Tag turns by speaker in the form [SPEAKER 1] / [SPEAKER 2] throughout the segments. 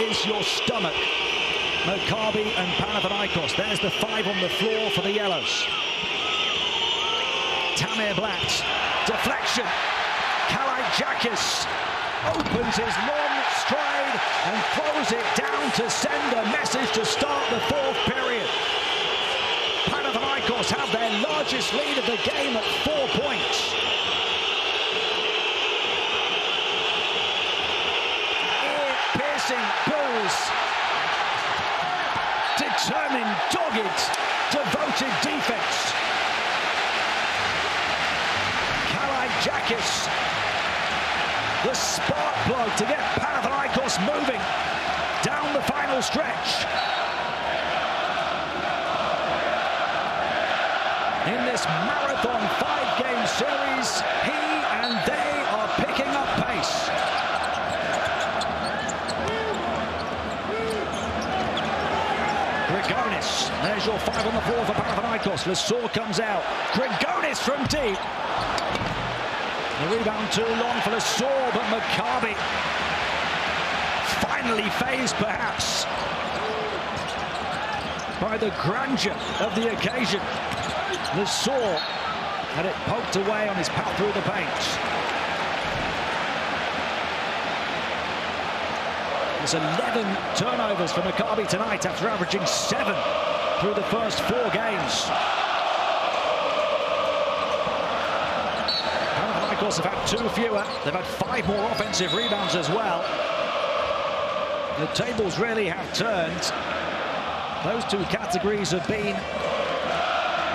[SPEAKER 1] is your stomach? Maccabi and Panathinaikos. There's the 5 on the floor for the Yellows. Tamir Blatt, deflection. Kalaitzakis opens his long stride and throws it down to send a message to start the 4th period. Panathinaikos have their largest lead of the game at 4 points. Ear-piercing balls. Determined, dogged, devoted defense. Kalaitzakis, the spark plug to get Panathinaikos moving down the final stretch. In this marathon 5-game series, he and they are picking up pace. Grigonis, there's your 5 on the floor for Panathinaikos. Lesor comes out. Grigonis from deep. The rebound too long for Lesor, but Maccabi finally phased perhaps by the grandeur of the occasion. Lesor had it poked away on his path through the paint. There's 11 turnovers for Maccabi tonight after averaging 7 through the first 4 games. Panathinaikos have had 2 fewer. They've had 5 more offensive rebounds as well. The tables really have turned. Those 2 categories have been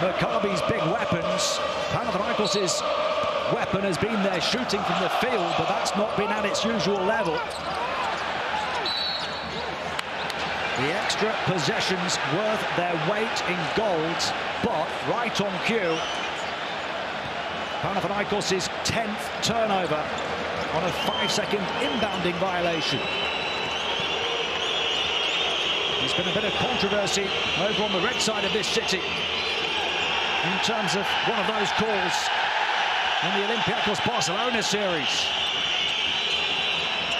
[SPEAKER 1] Maccabi's big weapons. Panathinaikos' weapon has been their shooting from the field, but that's not been at its usual level. The extra possessions worth their weight in gold, but right on cue. Panathinaikos' 10th turnover on a 5-second inbounding violation. There's been a bit of controversy over on the red side of this city in terms of one of those calls in the Olympiacos-Barcelona series.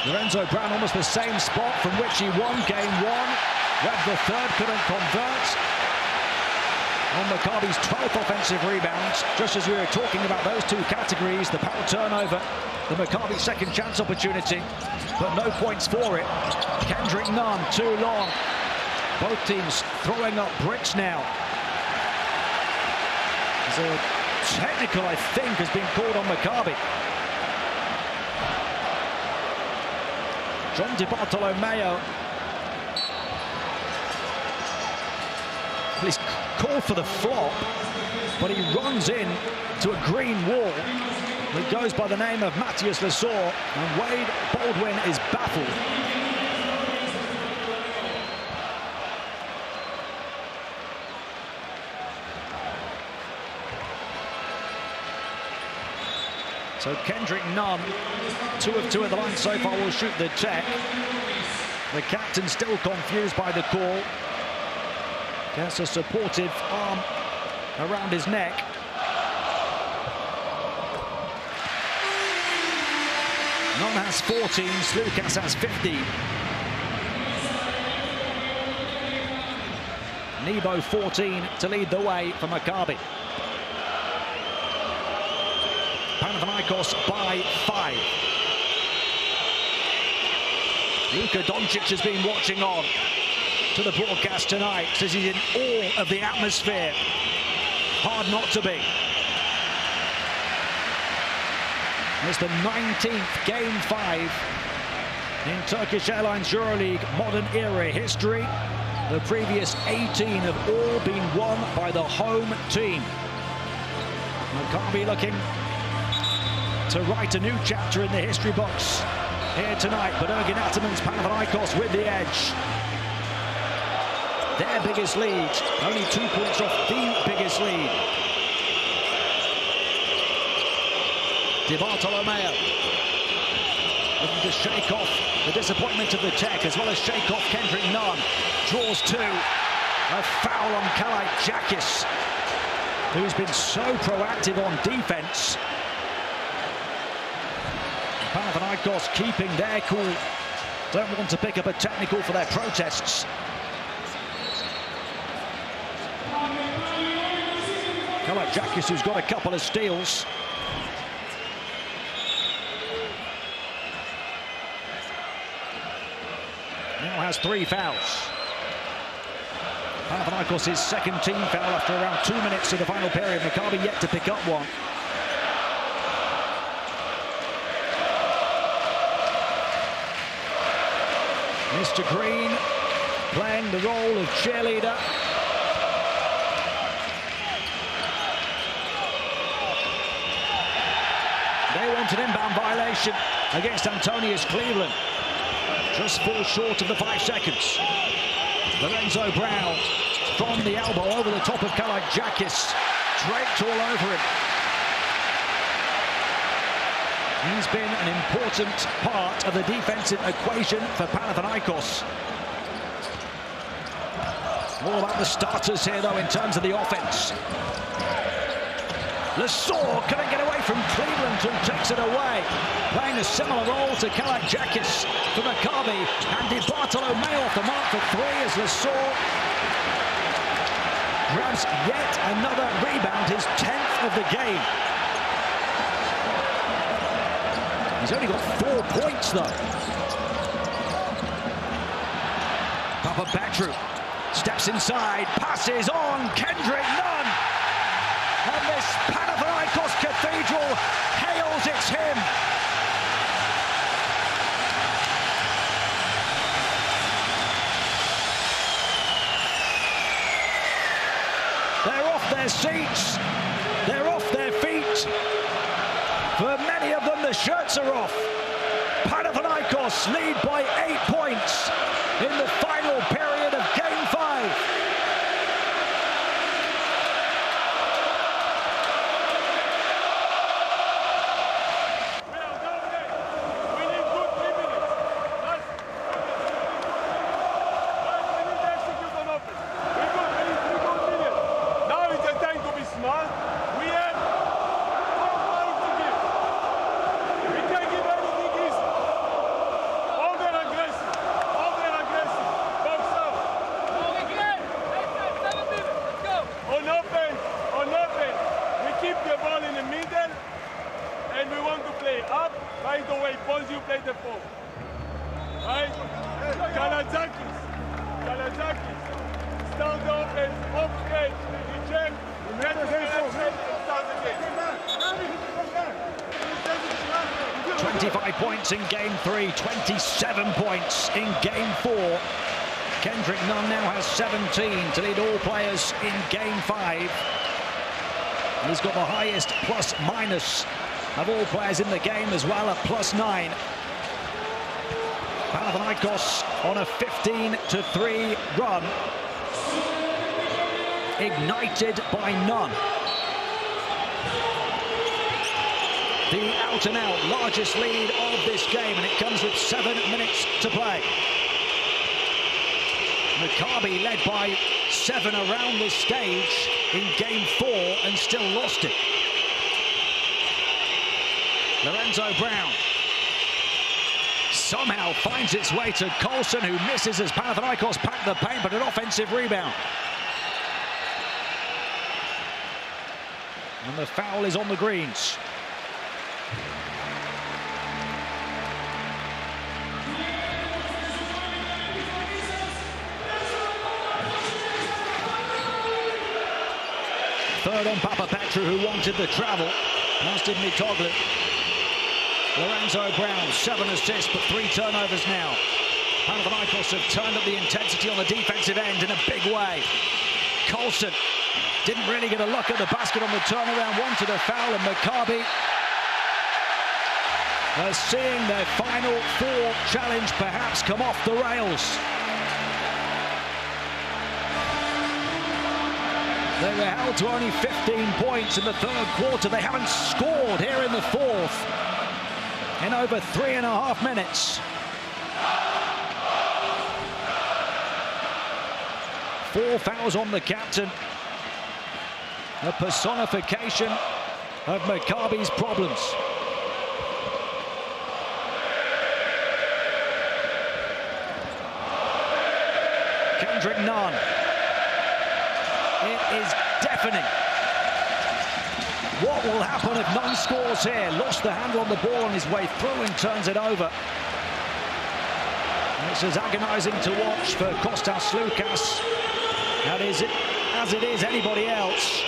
[SPEAKER 1] Lorenzo Brown almost the same spot from which he won game 1. Webb the 3rd couldn't convert on Maccabi's 12th offensive rebounds. Just as we were talking about those 2 categories, the power turnover, the Maccabi second chance opportunity, but no points for it. Kendrick Nunn too long. Both teams throwing up bricks now. There's a technical, I think, has been called on Maccabi. John DiBartolomeo. He's called for the flop, but he runs in to a green wall. He goes by the name of Matthias Lesor, and Wade Baldwin is baffled. So Kendrick Nunn, 2 of 2 at the line so far, will shoot the check. The captain still confused by the call. Gets a supportive arm around his neck. Nunn has 14, Slukas has 15. Nebo 14 to lead the way for Maccabi. Panathinaikos by 5. Luka Doncic has been watching on to the broadcast tonight, says he's in awe of the atmosphere. Hard not to be. It's the 19th Game 5 in Turkish Airlines EuroLeague modern era history. The previous 18 have all been won by the home team. Maccabi looking to write a new chapter in the history books here tonight, but Ergin Ataman's Panathinaikos with the edge. Their biggest lead, only 2 points off the biggest lead. DiBartolomeo looking to shake off the disappointment of the Czech, as well as shake off Kendrick Nunn. Draws 2. A foul on Kalaitzakis, who's been so proactive on defense. Panathinaikos keeping their cool don't want to pick up a technical for their protests. Kalaitzakis, who's got a couple of steals. Now has 3 fouls. Panathinaikos' second team foul after around 2 minutes of the final period. Maccabi yet to pick up one. Mr. Green playing the role of cheerleader. They want an inbound violation against Antonius Cleveland. Just falls short of the 5 seconds. Lorenzo Brown from the elbow over the top of Kalaitzakis. Draped all over him. He's been an important part of the defensive equation for Panathinaikos. All about the starters here, though, in terms of the offense. Lesor couldn't get away from Cleveland, who takes it away. Playing a similar role to Kalaitzakis for Maccabi. And DiBartolomeo off the mark for 3 as Lesor grabs yet another rebound, his 10th of the game. He's only got 4 points, though. Papa steps inside, passes on, Kendrick Nunn. And this Panathinaikos Cathedral hails its hymn. They're off their seats. They're off their feet. For many of them, the shirts are off. Panathinaikos lead by 8 points in the final period of Game 5.
[SPEAKER 2] Right away, once you play the ball. Right? Kalaitzakis. Start the offense, off edge. You check. Start the game.
[SPEAKER 1] 25 points in Game 3, 27 points in Game 4. Kendrick Nunn now has 17 to lead all players in Game 5. He's got the highest plus-minus of all players in the game as well, at +9. Panathinaikos on a 15-3 run, ignited by Nunn. The out-and-out largest lead of this game, and it comes with 7 minutes to play. Maccabi led by 7 around this stage in Game 4 and still lost it. Lorenzo Brown somehow finds its way to Colson, who misses as Panathinaikos pack the paint, but an offensive rebound. And the foul is on the greens. Third on Papapetru, who wanted the travel, as did Mitoglu. Lorenzo Brown, 7 assists, but 3 turnovers now. Panathinaikos have turned up the intensity on the defensive end in a big way. Colson didn't really get a look at the basket on the turnaround, wanted a foul, and Maccabi are seeing their final 4 challenge perhaps come off the rails. They were held to only 15 points in the 3rd quarter. They haven't scored here in the 4th in over 3.5 minutes. 4 fouls on the captain. A personification of Maccabi's problems. Kendrick Nunn. It is deafening. What will happen if Nunn scores here? Lost the handle on the ball on his way through and turns it over. This is agonizing to watch for Kostas Loukas. That is it, as it is anybody else.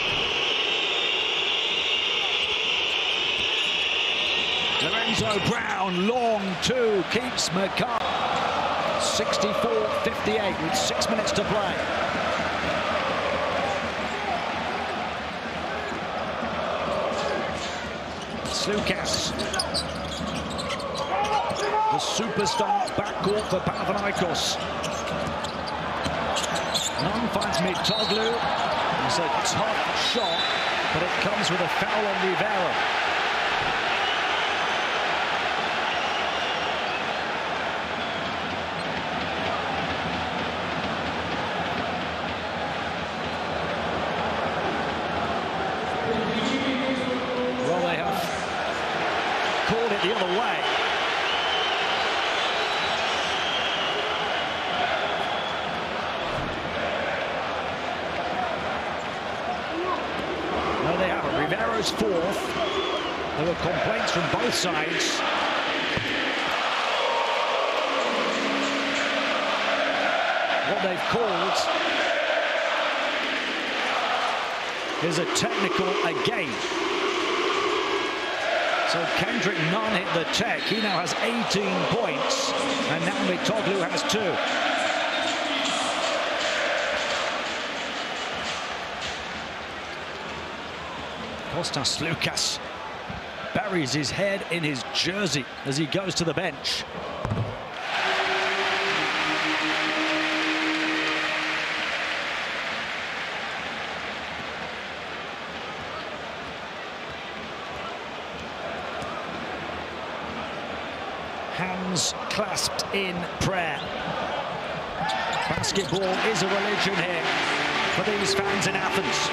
[SPEAKER 1] Lorenzo Brown, long two, keeps Maccabi. 64-58 with 6 minutes to play. Loukas, the superstar backcourt for Panathinaikos. Nunn finds Mitoglu. It's a tough shot, but it comes with a foul on Rivera. Well, they have called it the other way. No, they haven't. Rivero's fourth. There were complaints from both sides. What they've called is a technical again. So Kendrick Nunn hit the tech. He now has 18 points, and now Mitoglu has 2. Kostas Loukas buries his head in his jersey as he goes to the bench. Hands clasped in prayer. Basketball is a religion here for these fans in Athens.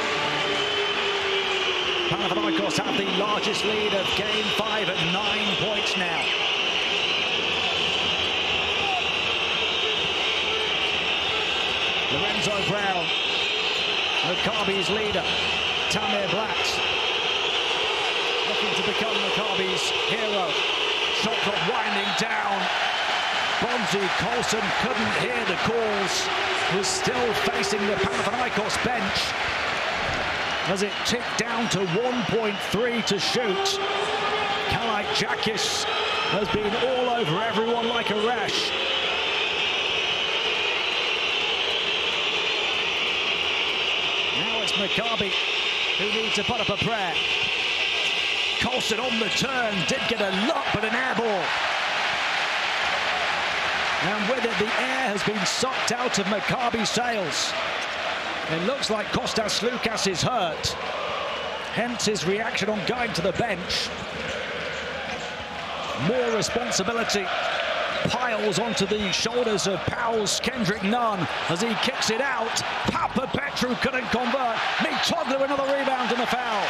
[SPEAKER 1] Panathinaikos have the largest lead of Game 5 at 9 points now. Lorenzo Brown, Maccabi's leader, Tamir Blatt, looking to become Maccabi's hero. Shot clock winding down. Bonzi Colson couldn't hear the calls, was still facing the Panathinaikos bench as it ticked down to 1.3 to shoot. Kalaitzakis has been all over everyone like a rash. Now it's Maccabi who need to put up a prayer. Colson on the turn, did get a lot, but an air ball. And with it, the air has been sucked out of Maccabi's sails. It looks like Kostas Loukas is hurt. Hence his reaction on going to the bench. More responsibility piles onto the shoulders of Powell's Kendrick Nunn as he kicks it out. Papa Petru couldn't convert. Mitoglu another rebound and a foul.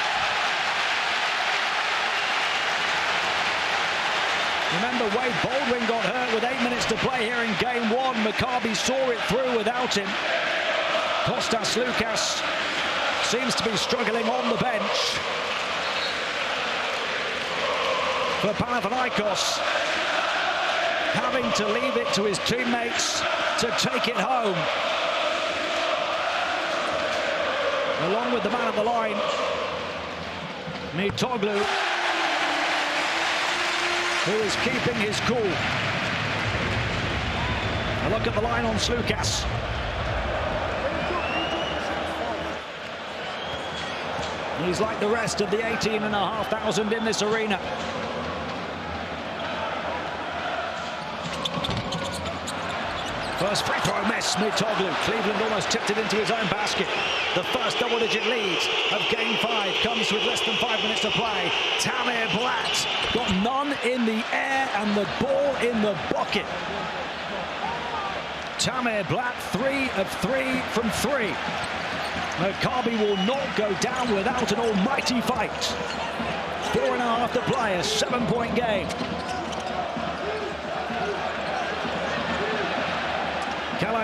[SPEAKER 1] Remember, Wade Baldwin got hurt with 8 minutes to play here in Game 1. Maccabi saw it through without him. Kostas Loukas seems to be struggling on the bench. For Panathinaikos, having to leave it to his teammates to take it home. Along with the man at the line, Mitoglu, who is keeping his cool. A look at the line on Loukas. He's like the rest of the 18,500 in this arena. First free throw miss, Mitoglu. Cleveland almost tipped it into his own basket. The first double-digit lead of Game 5 comes with less than 5 minutes to play. Tamir Blatt got Nunn in the air and the ball in the bucket. Tamir Blatt, 3 of 3 from 3. Maccabi will not go down without an almighty fight. 4.5 to play, a 7-point game.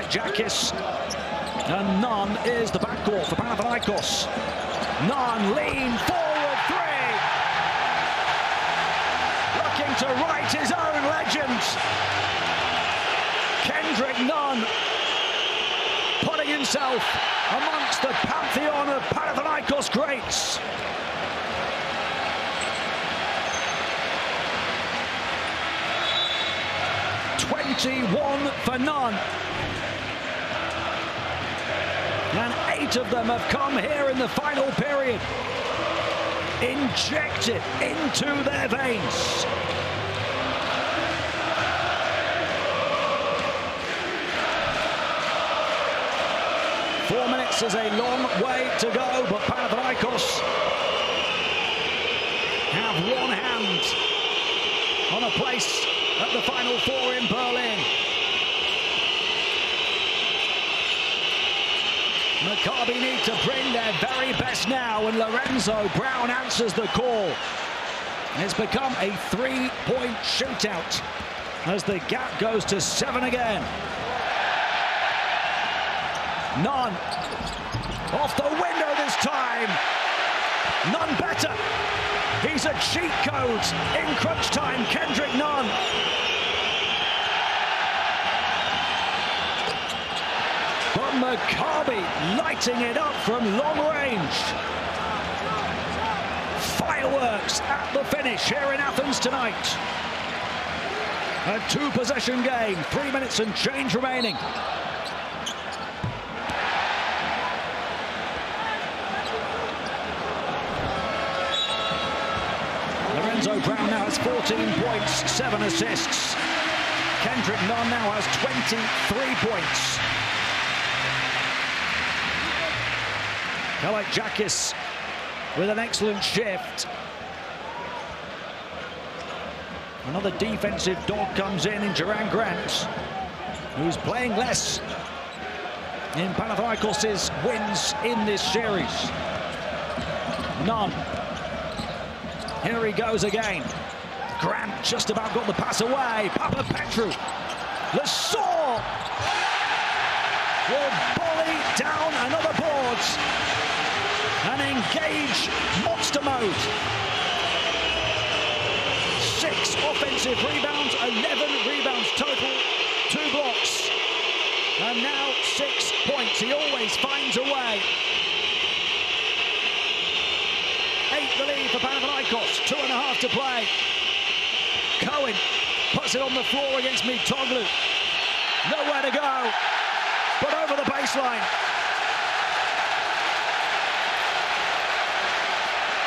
[SPEAKER 1] Kalaitzakis. And Nunn is the backcourt for Panathinaikos. Nunn, lean forward three. Looking to write his own legend. Kendrick Nunn putting himself amongst the pantheon of Panathinaikos greats. "21 for Nunn. And 8 of them have come here in the final period. Injected into their veins. Four minutes is a long way to go, but Panathinaikos have one hand on a place at the Final Four in Berlin. Maccabi need to bring their very best now, and Lorenzo Brown answers the call. It's become a 3-point shootout as the gap goes to 7 again. Nunn off the window this time. None better. He's a cheat code in crunch time. Kendrick Nunn. But Maccabi lighting it up from long range. Fireworks at the finish here in Athens tonight. A 2-possession game, 3 minutes and change remaining. Lorenzo Brown now has 14 points, 7 assists. Kendrick Nunn now has 23 points. Kalaitzakis with an excellent shift. Another defensive dog comes in Duran Grant, who's playing less in Panathinaikos' wins in this series. Nunn. Here he goes again. Grant just about got the pass away. Papapetru. Lesor will volley down another board and engage monster mode. 6 offensive rebounds, 11 rebounds total, 2 blocks. And now 6 points. He always finds a way. 8 the lead for Panathinaikos, 2.5 to play. Cohen puts it on the floor against Mitoglu. Nowhere to go, but over the baseline.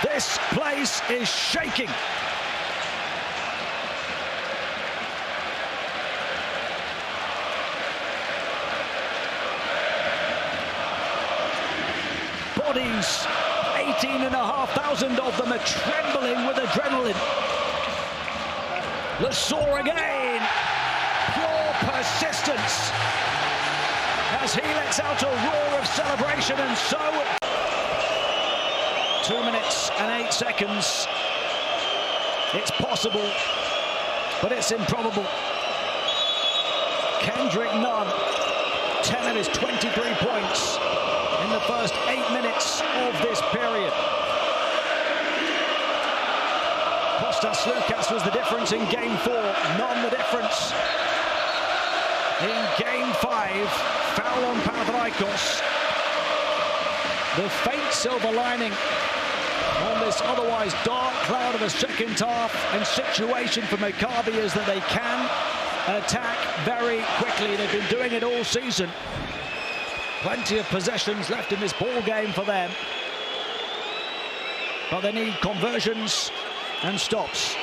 [SPEAKER 1] This place is shaking. Bodies, 18,500 of them are trembling with adrenaline. Lesor again, pure persistence as he lets out a roar of celebration, and so 2 minutes and 8 seconds. It's possible, but it's improbable. Kendrick Nunn, 10 of his 23 points in the first 8 minutes of this period. Kostas Lukas was the difference in Game 4, Nunn the difference in Game 5. Foul on Panathinaikos. The faint silver lining on this otherwise dark cloud of a second half and situation for Maccabi is that they can attack very quickly. They've been doing it all season. Plenty of possessions left in this ball game for them, but they need conversions and stops.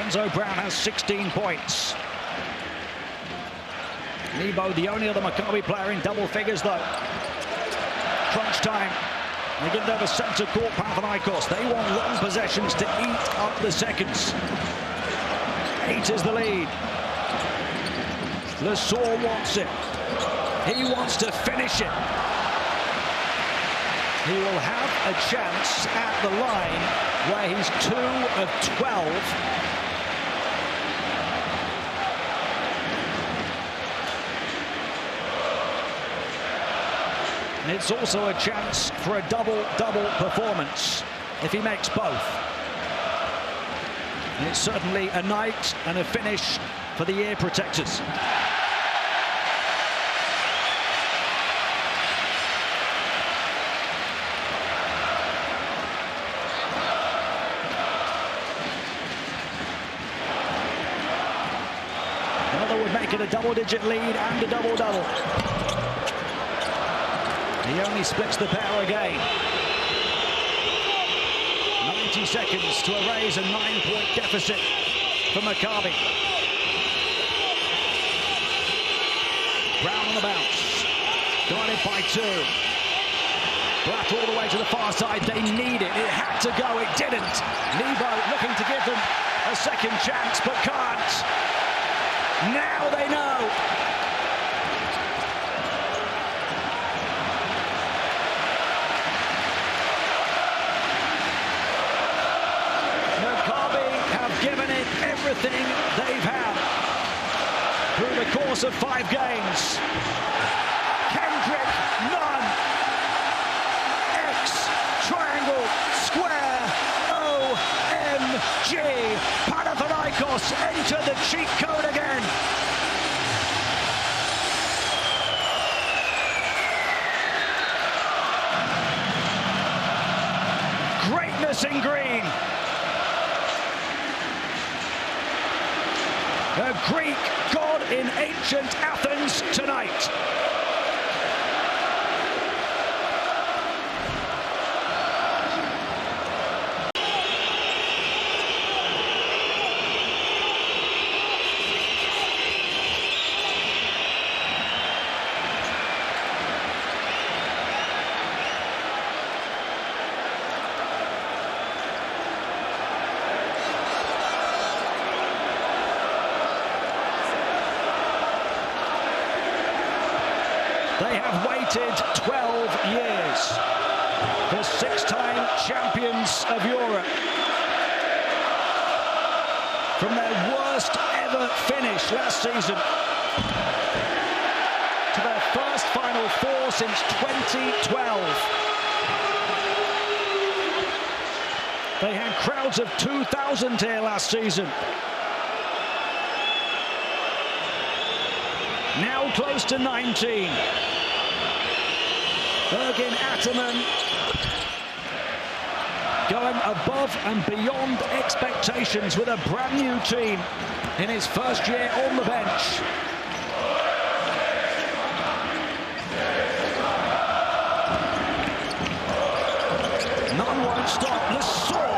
[SPEAKER 1] Lorenzo Brown has 16 points. Nebo, the only other Maccabi player in double figures, though. Crunch time. They get over centre court, Panathinaikos. They want long possessions to eat up the seconds. 8 is the lead. Lesor wants it. He wants to finish it. He will have a chance at the line where he's 2 of 12. And it's also a chance for a double-double performance if he makes both. And it's certainly a night and a finish for the ear protectors. Another would make it a double-digit lead and a double-double. He only splits the pair again. 90 seconds to erase a 9-point deficit for Maccabi. Brown on the bounce. Guarded by 2. Black all the way to the far side. They need it. It had to go. It didn't. Nebo looking to give them a second chance, but can't. Now they know. Given it everything they've had through the course of 5 games. Kendrick Nunn. X, triangle, square, OMG. Panathinaikos enter the cheat code again. Greatness in green. A Greek god in ancient Athens tonight. They have waited 12 years for 6-time champions of Europe. From their worst ever finish last season to their first Final Four since 2012. They had crowds of 2,000 here last season. Now close to 19. Bergin Ataman going above and beyond expectations with a brand new team in his first year on the bench. None won't stop. Lesor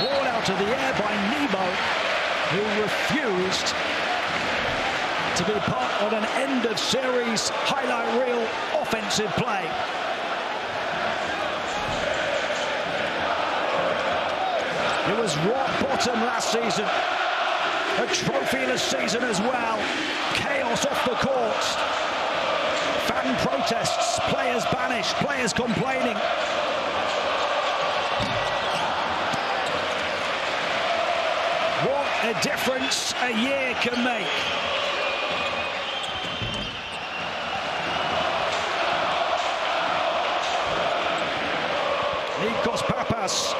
[SPEAKER 1] brought out of the air by Nebo, who refused to be part of an end-of-series highlight reel offensive play. It was rock bottom last season. A trophyless season as well. Chaos off the court. Fan protests, players banished, players complaining. What a difference a year can make. Nikos Papas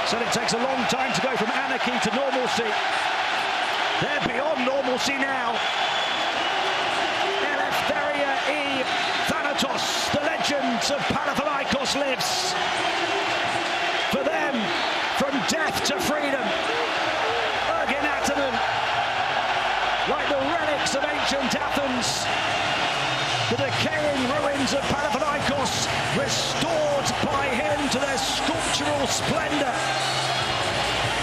[SPEAKER 1] said it takes a long time to go from anarchy to normalcy. They're beyond normalcy now. Eleftheria E. Thanatos, the legend of Panathinaikos, lives. For them, from death to freedom. Bergin Ataman, like the relics of ancient Athens. The decaying ruins of Panathinaikos restored by him to their sculptural splendor.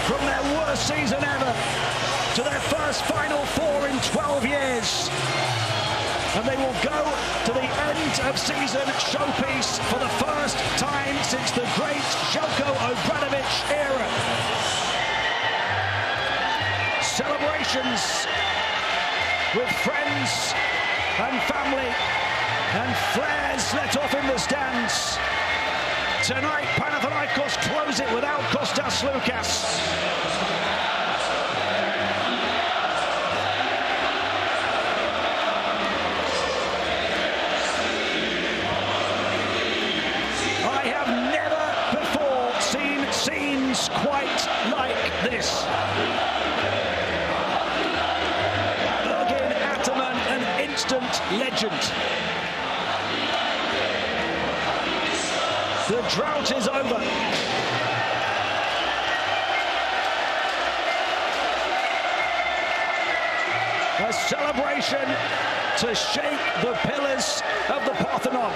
[SPEAKER 1] from their worst season ever to their first Final Four in 12 years. And they will go to the end of season showpiece for the first time since the great Željko Obradović era. Celebrations with friends and family and flares let off in the stands. Tonight, Panathinaikos close it without Kostas Loukas. I have never before seen scenes quite like this. An instant legend. The drought is over. A celebration to shake the pillars of the Parthenon.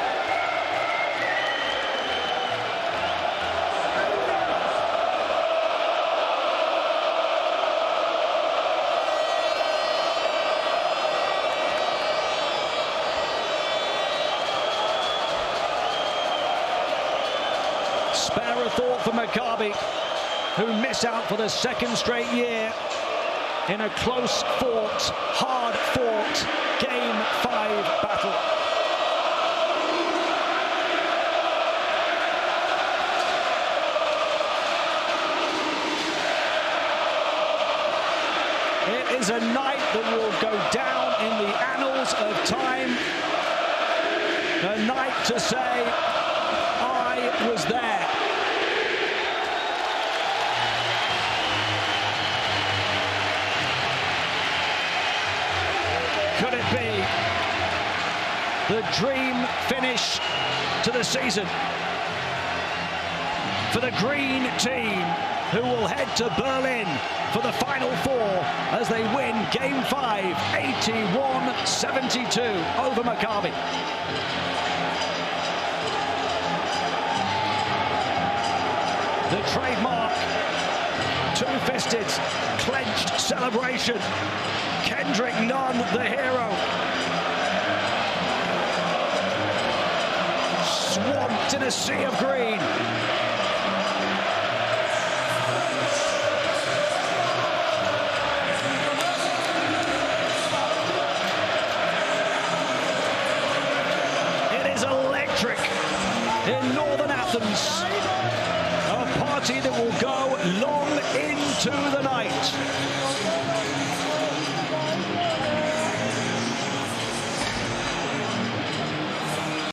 [SPEAKER 1] Spare a thought for Maccabi, who miss out for the second straight year in a close-fought, hard-fought Game 5 battle. It is a night that will go down in the annals of time. A night to say, I was there. Could it be the dream finish to the season for the green team, who will head to Berlin for the Final Four as they win Game 5, 81-72 over Maccabi. The trademark two-fisted, clenched celebration. Kendrick Nunn, the hero. Swamped in a sea of green. It is electric in northern Athens. A party that will go long into the night.